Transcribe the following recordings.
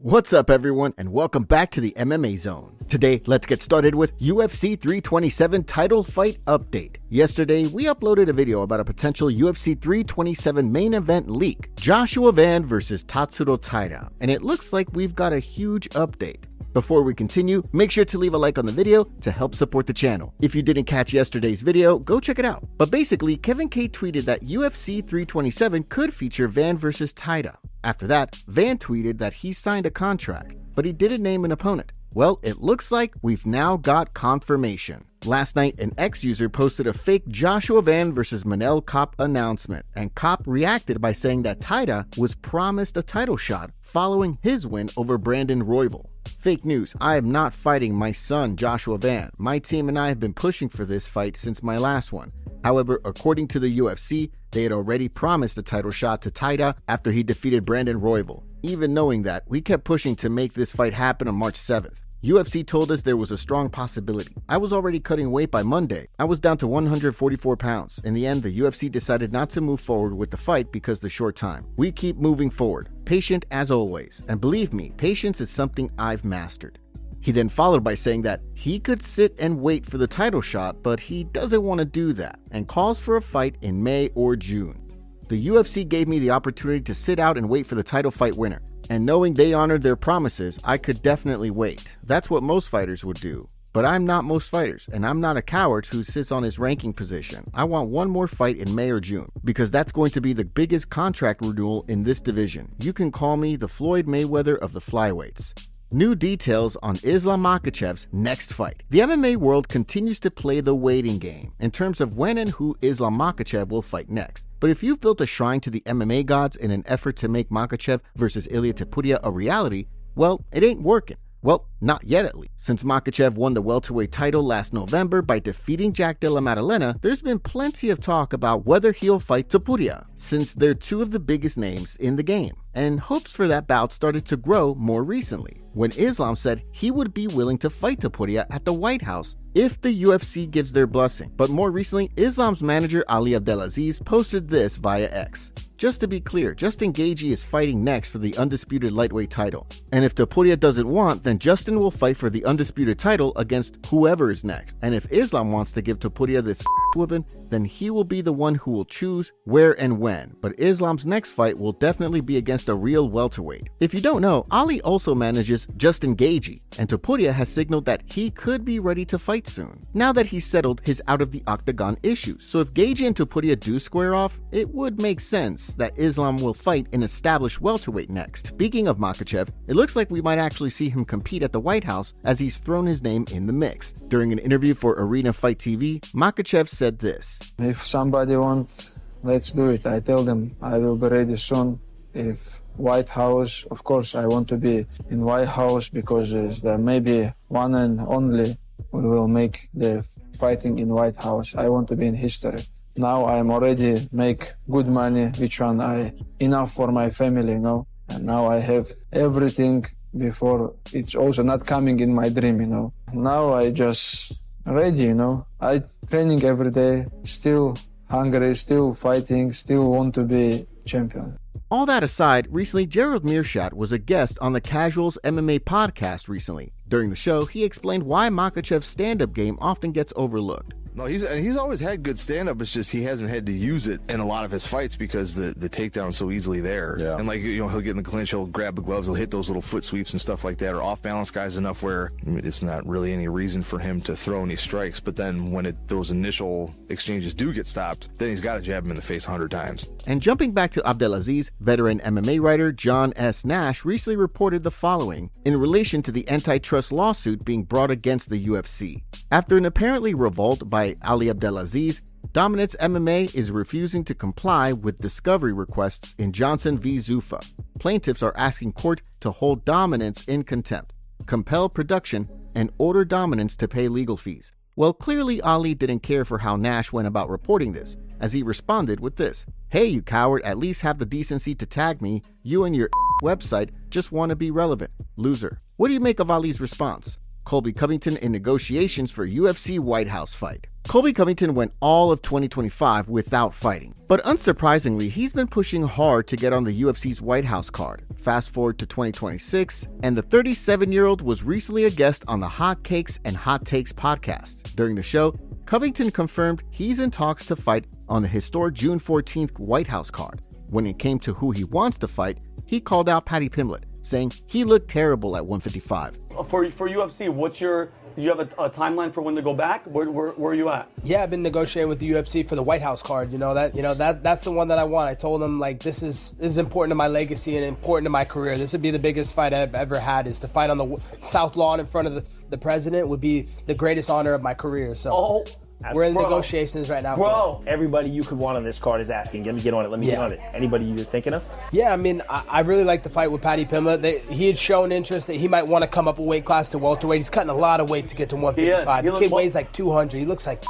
What's up everyone, and welcome back to the MMA Zone. Today, let's get started with UFC 327 title fight update. Yesterday, we uploaded a video about a potential UFC 327 main event leak, Joshua Van versus Tatsuro Taira, and it looks like we've got a huge update. Before we continue, make sure to leave a like on the video to help support the channel. If you didn't catch yesterday's video, go check it out. But basically, Kevin K tweeted that UFC 327 could feature Van versus Taira. After that, Van tweeted that he signed a contract, but he didn't name an opponent. Well, it looks like we've now got confirmation. Last night, an X user posted a fake Joshua Van versus Manel Kape announcement, and Kape reacted by saying that Taira was promised a title shot following his win over Brandon Royval. Fake news, I am not fighting my son Joshua Van. My team and I have been pushing for this fight since my last one. However, according to the UFC, they had already promised a title shot to Taira after he defeated Brandon Royval. Even knowing that, we kept pushing to make this fight happen on March 7th. UFC told us there was a strong possibility. I was already cutting weight by Monday. I was down to 144 pounds. In the end, the UFC decided not to move forward with the fight because of the short time. We keep moving forward, patient as always. And believe me, patience is something I've mastered. He then followed by saying that he could sit and wait for the title shot, but he doesn't want to do that, and calls for a fight in May or June. The UFC gave me the opportunity to sit out and wait for the title fight winner. And knowing they honored their promises, I could definitely wait. That's what most fighters would do. But I'm not most fighters, and I'm not a coward who sits on his ranking position. I want one more fight in May or June, because that's going to be the biggest contract renewal in this division. You can call me the Floyd Mayweather of the flyweights. New details on Islam Makhachev's next fight. The MMA world continues to play the waiting game in terms of when and who Islam Makhachev will fight next. But if you've built a shrine to the MMA gods in an effort to make Makhachev versus Ilia Topuria a reality, well, it ain't working. Well, not yet at least. Since Makhachev won the welterweight title last November by defeating Jack Della Maddalena, there's been plenty of talk about whether he'll fight Topuria, since they're two of the biggest names in the game. And hopes for that bout started to grow more recently, when Islam said he would be willing to fight Topuria at the White House if the UFC gives their blessing. But more recently, Islam's manager Ali Abdelaziz posted this via X. Just to be clear, Justin Gaethje is fighting next for the undisputed lightweight title. And if Topuria doesn't want, then Justin will fight for the undisputed title against whoever is next. And if Islam wants to give Topuria this whooping, then he will be the one who will choose where and when. But Islam's next fight will definitely be against a real welterweight. If you don't know, Ali also manages Justin Gaethje, and Topuria has signaled that he could be ready to fight soon, now that he's settled his out-of-the-octagon issues. So if Gaethje and Topuria do square off, it would make sense that Islam will fight an established welterweight next. Speaking of Makhachev, it looks like we might actually see him compete at the White House as he's thrown his name in the mix. During an interview for Arena Fight TV, Makhachev said this. If somebody wants, let's do it. I tell them I will be ready soon. If White House, of course I want to be in White House because there may be one and only we will make the fighting in White House. I want to be in history. Now I'm already make good money, which one enough for my family, and now I have everything before. It's also not coming in my dream, Now I just ready, I training every day, still hungry, still fighting, still want to be champion. All that aside, recently Gerald Meerschaert was a guest on the Casuals MMA podcast recently. During the show, he explained why Makhachev's stand-up game often gets overlooked. No, he's always had good stand-up. It's just he hasn't had to use it in a lot of his fights because the takedown's so easily there. Yeah. And he'll get in the clinch, he'll grab the gloves, he'll hit those little foot sweeps and stuff like that, or off-balance guys enough where it's not really any reason for him to throw any strikes. But then when those initial exchanges do get stopped, then he's got to jab him in the face 100 times. And jumping back to Abdelaziz, veteran MMA writer John S. Nash recently reported the following in relation to the antitrust lawsuit being brought against the UFC. After an apparently revolt by Ali Abdelaziz, Dominance MMA is refusing to comply with discovery requests in Johnson v. Zuffa. Plaintiffs are asking court to hold Dominance in contempt, compel production, and order Dominance to pay legal fees. Well, clearly Ali didn't care for how Nash went about reporting this, as he responded with this. Hey, you coward, at least have the decency to tag me. You and your website just want to be relevant. Loser. What do you make of Ali's response? Colby Covington in negotiations for UFC White House fight. Colby Covington went all of 2025 without fighting, but unsurprisingly, he's been pushing hard to get on the UFC's White House card. Fast forward to 2026, and the 37-year-old was recently a guest on the Hot Cakes and Hot Takes podcast. During the show, Covington confirmed he's in talks to fight on the historic June 14th White House card. When it came to who he wants to fight, he called out Paddy Pimblett, saying he looked terrible at 155. For UFC, do you have a timeline for when to go back? Where are you at? Yeah, I've been negotiating with the UFC for the White House card. That's the one that I want. I told them, like, this is important to my legacy and important to my career. This would be the biggest fight I've ever had. Is to fight on the South Lawn in front of the president would be the greatest honor of my career. So we're in negotiations right now. Bro, everybody you could want on this card is asking, let me get on it, let me get on it. Anybody you're thinking of? Yeah, I mean, I really like the fight with Paddy Pimblett. He had shown interest that he might want to come up a weight class to welterweight. He's cutting a lot of weight to get to 155. The kid weighs like 200. He looks like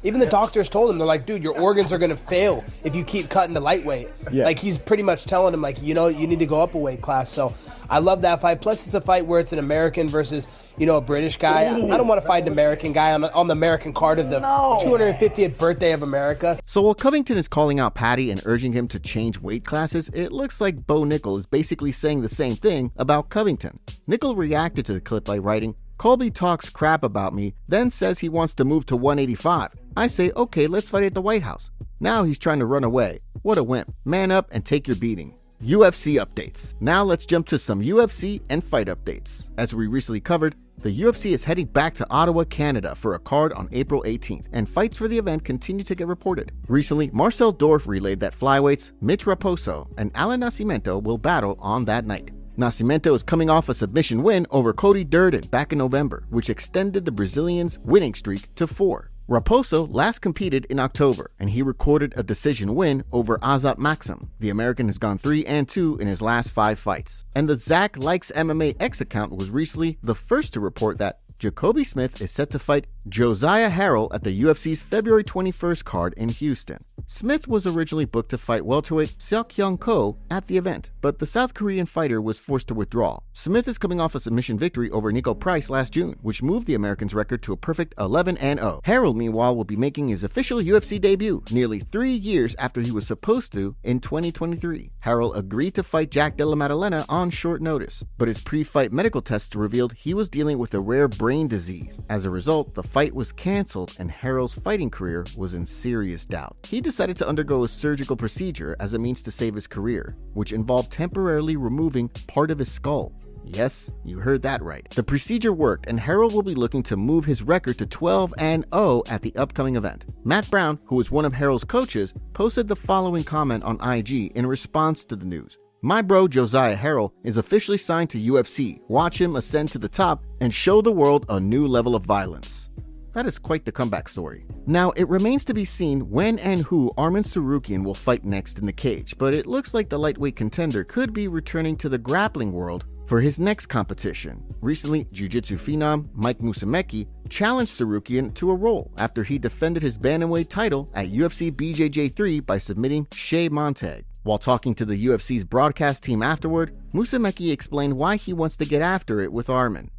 Even the doctors told him, they're like, dude, your organs are going to fail if you keep cutting to lightweight. Like, he's pretty much telling him, like, you need to go up a weight class. So I love that fight. Plus, it's a fight where it's an American versus, a British guy. Ooh. I don't want to fight an American guy on the American card of the 250th birthday of America. So while Covington is calling out Paddy and urging him to change weight classes, it looks like Bo Nickel is basically saying the same thing about Covington. Nickel reacted to the clip by writing, "Colby talks crap about me, then says he wants to move to 185. I say, okay, let's fight at the White House. Now he's trying to run away. What a wimp. Man up and take your beating." UFC updates. Now let's jump to some UFC and fight updates. As we recently covered, the UFC is heading back to Ottawa, Canada for a card on April 18th, and fights for the event continue to get reported. Recently, Marcel Dorff relayed that flyweights Mitch Raposo and Alan Nascimento will battle on that night. Nascimento is coming off a submission win over Cody Durden back in November, which extended the Brazilian's winning streak to 4. Raposo last competed in October, and he recorded a decision win over Azat Maksum. The American has gone 3-2 in his last 5 fights. And the Zach Likes MMA X account was recently the first to report that Jacoby Smith is set to fight Josiah Harrell at the UFC's February 21st card in Houston. Smith was originally booked to fight welterweight Seok-Young Ko at the event, but the South Korean fighter was forced to withdraw. Smith is coming off a submission victory over Nico Price last June, which moved the American's record to a perfect 11-0. Harrell, meanwhile, will be making his official UFC debut nearly 3 years after he was supposed to in 2023. Harrell agreed to fight Jack Della Maddalena on short notice, but his pre-fight medical tests revealed he was dealing with a rare brain disease. As a result, the fight was canceled and Harrell's fighting career was in serious doubt. He decided to undergo a surgical procedure as a means to save his career, which involved temporarily removing part of his skull. Yes, you heard that right. The procedure worked, and Harrell will be looking to move his record to 12-0 at the upcoming event. Matt Brown, who is one of Harrell's coaches, posted the following comment on IG in response to the news. "My bro Josiah Harrell is officially signed to UFC. Watch him ascend to the top and show the world a new level of violence." That is quite the comeback story. Now, it remains to be seen when and who Arman Tsarukyan will fight next in the cage, but it looks like the lightweight contender could be returning to the grappling world for his next competition. Recently, jiu-jitsu phenom Mike Musumeci challenged Tsarukyan to a roll after he defended his bantamweight title at UFC BJJ3 by submitting Shea Montag. While talking to the UFC's broadcast team afterward, Musumeci explained why he wants to get after it with Arman.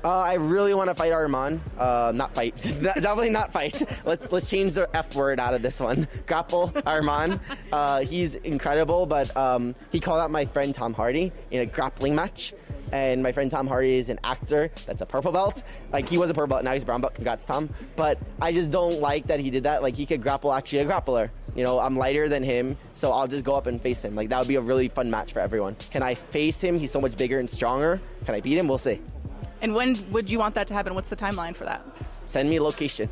I really want to fight Arman. Not fight. Definitely not fight. Let's change the F word out of this one. Grapple Arman. He's incredible, but he called out my friend Tom Hardy in a grappling match. And my friend Tom Hardy is an actor that's a purple belt. Like, he was a purple belt, now he's a brown belt. Congrats, Tom. But I just don't like that he did that. Like, he could grapple actually a grappler. I'm lighter than him, so I'll just go up and face him. Like, that would be a really fun match for everyone. Can I face him? He's so much bigger and stronger. Can I beat him? We'll see. And when would you want that to happen? What's the timeline for that? Send me a location.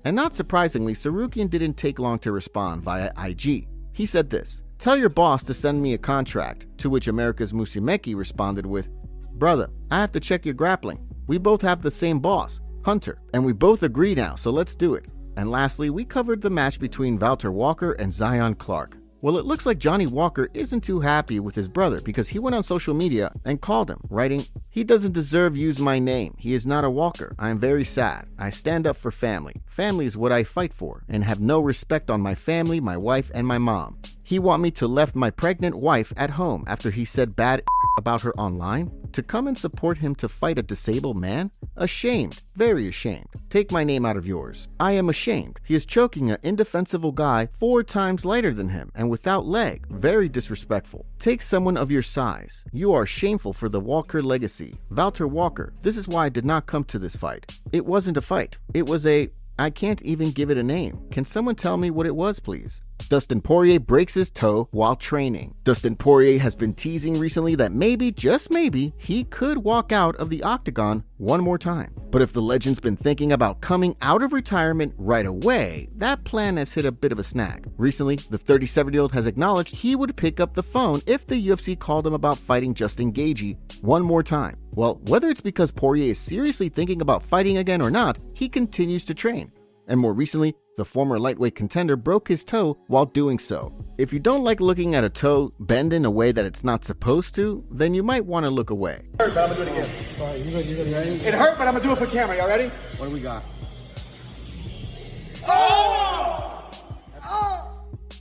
And not surprisingly, Tsarukyan didn't take long to respond via IG. He said this: "Tell your boss to send me a contract," to which America's Musumeci responded with, "Brother, I have to check your grappling. We both have the same boss, Hunter, and we both agree now, so let's do it." And lastly, we covered the match between Valter Walker and Zion Clark. Well, it looks like Johnny Walker isn't too happy with his brother because he went on social media and called him, writing, "He doesn't deserve use my name. He is not a Walker. I am very sad. I stand up for family. Family is what I fight for, and have no respect on my family, my wife, and my mom." He want me to left my pregnant wife at home after he said bad about her online? To come and support him to fight a disabled man? Ashamed. Very ashamed. Take my name out of yours. I am ashamed. He is choking an indefensible guy 4 times lighter than him and without leg. Very disrespectful. Take someone of your size. You are shameful for the Walker legacy. Walter Walker. This is why I did not come to this fight. It wasn't a fight. It was I can't even give it a name. Can someone tell me what it was, please? Dustin Poirier breaks his toe while training. Dustin Poirier has been teasing recently that maybe, just maybe, he could walk out of the octagon one more time. But if the legend's been thinking about coming out of retirement right away, that plan has hit a bit of a snag. Recently, the 37-year-old has acknowledged he would pick up the phone if the UFC called him about fighting Justin Gaethje one more time. Well, whether it's because Poirier is seriously thinking about fighting again or not, he continues to train. And more recently, the former lightweight contender broke his toe while doing so. If you don't like looking at a toe bend in a way that it's not supposed to, then you might want to look away. It hurt, but I'm gonna do it again. All right, you ready? It hurt, but I'm gonna do it for camera. Y'all ready? What do we got?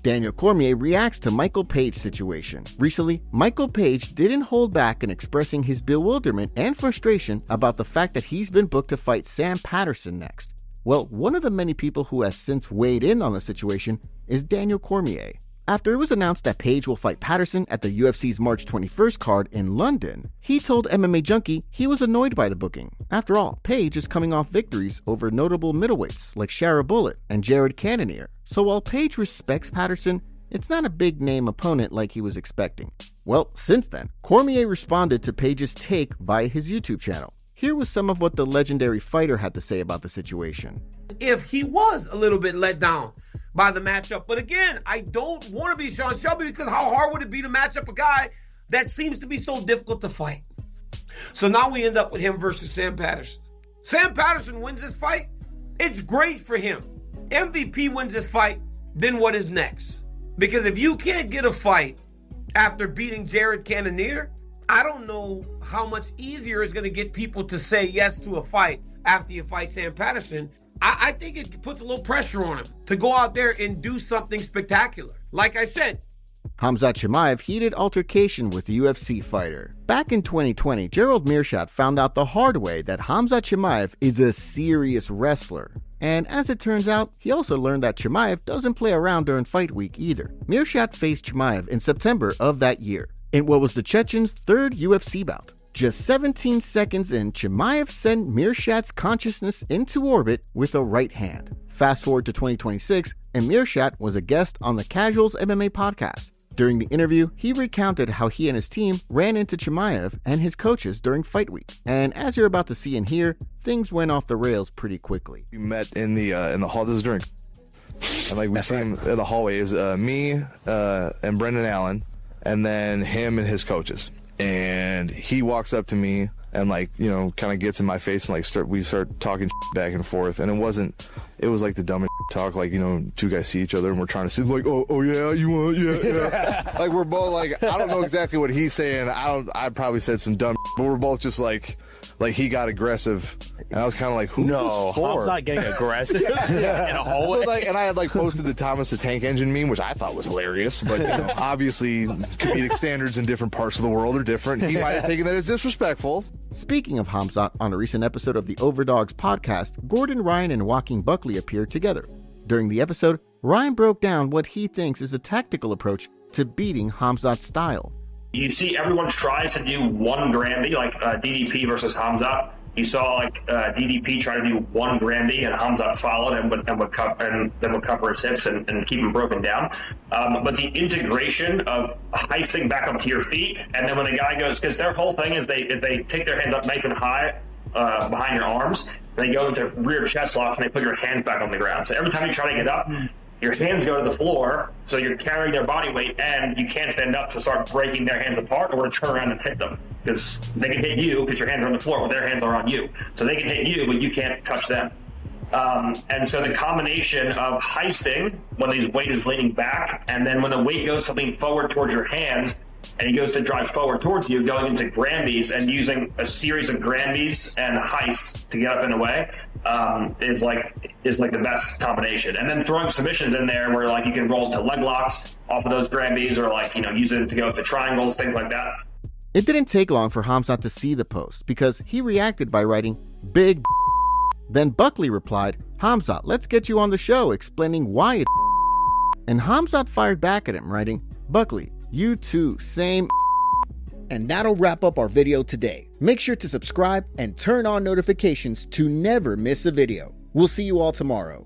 Daniel Cormier reacts to Michael Page's situation. Recently, Michael Page didn't hold back in expressing his bewilderment and frustration about the fact that he's been booked to fight Sam Patterson next. Well, one of the many people who has since weighed in on the situation is Daniel Cormier. After it was announced that Page will fight Patterson at the UFC's March 21st card in London, he told MMA Junkie he was annoyed by the booking. After all, Page is coming off victories over notable middleweights like Shara Bullitt and Jared Cannonier. So while Page respects Patterson, it's not a big-name opponent like he was expecting. Well, since then, Cormier responded to Page's take via his YouTube channel. Here was some of what the legendary fighter had to say about the situation. If he was a little bit let down by the matchup, but again, I don't want to be Sean Shelby because how hard would it be to match up a guy that seems to be so difficult to fight? So now we end up with him versus Sam Patterson. Sam Patterson wins this fight. It's great for him. MVP wins this fight. Then what is next? Because if you can't get a fight after beating Jared Cannonier, I don't know how much easier it's going to get people to say yes to a fight after you fight Sam Patterson. I think it puts a little pressure on him to go out there and do something spectacular. Like I said, Khamzat Chimaev heated altercation with the UFC fighter. Back in 2020, Gerald Meerschaert found out the hard way that Khamzat Chimaev is a serious wrestler. And as it turns out, he also learned that Chimaev doesn't play around during fight week either. Meerschaert faced Chimaev in September of that year, in what was the Chechen's third UFC bout. Just 17 seconds in, Chimaev sent Meerschaert's consciousness into orbit with a right hand. Fast forward to 2026, and Meerschaert was a guest on the Casuals MMA podcast. During the interview, he recounted how he and his team ran into Chimaev and his coaches during fight week. And as you're about to see and hear, things went off the rails pretty quickly. We met in the hall. This is during, and like we see him in the hallway is me and Brendan Allen, and then him and his coaches. And he walks up to me and kind of gets in my face and we start talking back and forth. And it was like the dumbest talk, two guys see each other and we're trying to see oh yeah, you want, yeah. Like we're both I don't know exactly what he's saying. I probably said some dumb, but we're both just like he got aggressive. And I was kind of like, who no, I'm not getting aggressive in a hallway. And I had posted the Thomas the Tank Engine meme, which I thought was hilarious. But obviously, comedic standards in different parts of the world are different. He might have taken that as disrespectful. Speaking of Khamzat, on a recent episode of the Overdogs podcast, Gordon Ryan and Joaquin Buckley appeared together. During the episode, Ryan broke down what he thinks is a tactical approach to beating Khamzat's style. You see everyone tries to do one Granby, like DDP versus Khamzat. You saw DDP try to do one Granby, and Khamzat followed and would cover his hips and keep him broken down. But the integration of heisting back up to your feet, and then when the guy goes, because their whole thing is they take their hands up nice and high behind your arms, and they go into rear chest locks, and they put your hands back on the ground. So every time you try to get up, your hands go to the floor, so you're carrying their body weight, and you can't stand up to start breaking their hands apart or to turn around and hit them. Because they can hit you because your hands are on the floor, but their hands are on you. So they can hit you, but you can't touch them. And so the combination of heisting, when the weight is leaning back, and then when the weight goes to lean forward towards your hands, and he goes to drive forward towards you, going into Granbies and using a series of Granbies and heists to get up and away, is like the best combination. And then throwing submissions in there where like you can roll to leg locks off of those Granbies, or like, you know, use it to go to triangles, things like that. It didn't take long for Khamzat to see the post because he reacted by writing, "Big." Then Buckley replied, "Khamzat, let's get you on the show explaining why it's." And Khamzat fired back at him, writing, "Buckley, you too, same." And that'll wrap up our video today. Make sure to subscribe and turn on notifications to never miss a video. We'll see you all tomorrow.